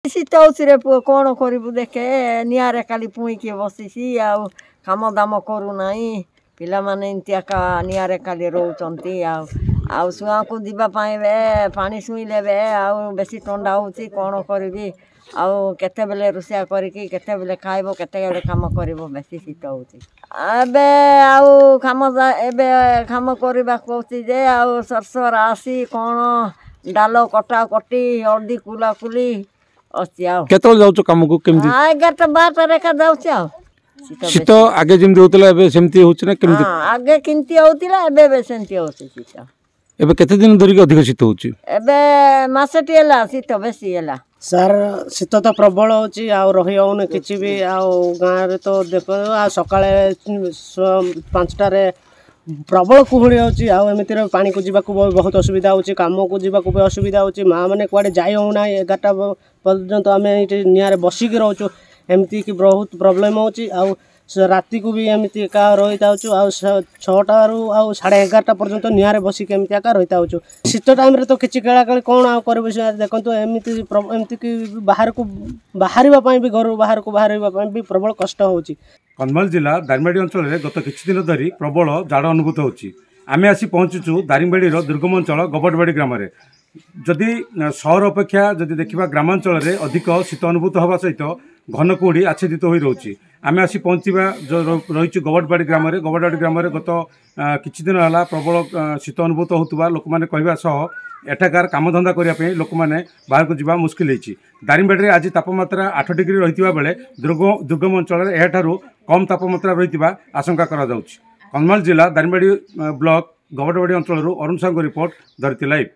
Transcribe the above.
ଶୀତ ହେଉଛି ରେ ପୁଅ କ'ଣ କରିବୁ ଦେଖେ ନିଆଁରେ କାଲି ପୁଇଁକି ବସିଛି ଆଉ କାମ ଦାମ କରୁନାହିଁ ପିଲାମାନେ ଏମିତି ଏକା ନିଆଁରେ କାଲି ରହୁଛନ୍ତି ଆଉ ଶୁଆକୁ ଯିବା ପାଇଁ ବେ ପାଣି ଶୁଇଁଲେ ବେ ଆଉ ବେଶୀ ଥଣ୍ଡା ହେଉଛି କ'ଣ କରିବି ଆଉ କେତେବେଳେ ରୋଷେଇ କରିକି କେତେବେଳେ ଖାଇବ କେତେବେଳେ କାମ କରିବ ବେଶୀ ଶୀତ ହେଉଛି ଏବେ ଆଉ ଏବେ କାମ କରିବାକୁ ହେଉଛି ଯେ ଆଉ ସରସର ଆସି କ'ଣ ଡାଲ କଟାକଟି ହଳଦୀ କୁଲାକୁଲି ଅଛି ଆଉ କେତେବେଳେ ଯାଉଛ କାମକୁ କେମିତି 11ଟା 12ଟାରେ ଏକା ଯାଉଛି ଆଉ ଶୀତ ଆଗେ ଯେମିତି ହଉଥିଲା ଏବେ ସେମିତି ହଉଛି ନା କେମିତି ଆଗେ କେମିତି ହଉଥିଲା ଏବେ ସେମିତି ହଉଛି ଶୀତ ଏବେ କେତେ ଦିନ ଧରିକି ଅଧିକ ଶୀତ ହଉଛି ଏବେ ମାସଟି ହେଲା ଶୀତ ବେଶୀ ହେଲା ସାର୍ ଶୀତ ତ ପ୍ରବଳ ହେଉଛି ଆଉ ରହି ହେଉନି କିଛି ବି ଆଉ ଗାଁରେ ତ ଦେଖ ଆଉ ସକାଳେ 5ଟାରେ ପ୍ରବଳ କୁହୁଡ଼ି ହେଉଛି ଆଉ ଏମିତିରେ ପାଣିକୁ ଯିବାକୁ ବହୁତ ଅସୁବିଧା ହେଉଛି କାମକୁ ଯିବାକୁ ବି ଅସୁବିଧା ହେଉଛି ମାଆ ମାନେ କୁଆଡ଼େ ଯାଇ ହେଉନାହିଁ 11ଟା ପର୍ଯ୍ୟନ୍ତ ଆମେ ଏଇଠି ନିଆଁରେ ବସିକି ରହୁଛୁ ଏମିତିକି ବହୁତ ପ୍ରୋବ୍ଲେମ୍ ହେଉଛି ଆଉ ରାତିକୁ ବି ଏମିତି ଏକା ରହିଥାଉଛୁ ଆଉ 6ଟାରୁ ଆଉ 11:30 ପର୍ଯ୍ୟନ୍ତ ନିଆଁରେ ବସିକି ଏମିତି ଏକା ରହିଥାଉଛୁ ଶୀତ ଟାଇମ୍ରେ ତ କିଛି କେଳାକେଳି କ'ଣ ଆଉ କରିବୁ ଦେଖନ୍ତୁ ଏମିତିକି ବାହାରକୁ ବାହାରିବା ପାଇଁ ବି ଘରୁ ବାହାରକୁ ବାହାରିବା ପାଇଁ ବି ପ୍ରବଳ କଷ୍ଟ ହେଉଛି କନ୍ଧମାଳ ଜିଲ୍ଲା ଦାରିଙ୍ଗବାଡ଼ି ଅଞ୍ଚଳରେ ଗତ କିଛି ଦିନ ଧରି ପ୍ରବଳ ଜାଡ଼ ଅନୁଭୂତ ହେଉଛି ଆମେ ଆସି ପହଞ୍ଚୁଛୁ ଦାରିଙ୍ଗବାଡ଼ିର ଦୁର୍ଗମ ଅଞ୍ଚଳ ଗବଟବାଡ଼ି ଗ୍ରାମରେ ଯଦି ସହର ଅପେକ୍ଷା ଯଦି ଦେଖିବା ଗ୍ରାମାଞ୍ଚଳରେ ଅଧିକ ଶୀତ ଅନୁଭୂତ ହେବା ସହିତ ଘନ କୁହୁଡ଼ି ଆଚ୍ଛାଦିତ ହୋଇ ରହୁଛି ଆମେ ଆସି ପହଞ୍ଚିବା ରହିଛୁ ଗବଟବାଡ଼ି ଗ୍ରାମରେ ଗତ କିଛି ଦିନ ହେଲା ପ୍ରବଳ ଶୀତ ଅନୁଭୂତ ହେଉଥିବା ଲୋକମାନେ କହିବା ସହ ଏଠାକାର କାମଧନ୍ଦା କରିବା ପାଇଁ ଲୋକମାନେ ବାହାରକୁ ଯିବା ମୁସ୍କିଲ ହୋଇଛି ଦାରିଙ୍ଗବାଡ଼ିରେ ଆଜି ତାପମାତ୍ରା 8 ଡିଗ୍ରୀ ରହିଥିବା ବେଳେ ଦୁର୍ଗମ ଅଞ୍ଚଳରେ ଏହାଠାରୁ କମ୍ ତାପମାତ୍ରା ରହିଥିବା ଆଶଙ୍କା କରାଯାଉଛି କନ୍ଧମାଳ ଜିଲ୍ଲା ଦାରିଙ୍ଗବାଡ଼ି ବ୍ଲକ ଗବଟବାଡ଼ି ଅଞ୍ଚଳରୁ ଅରୁଣ ସାହୁଙ୍କ ରିପୋର୍ଟ ଧରିତ୍ରୀ ଲାଇଭ୍।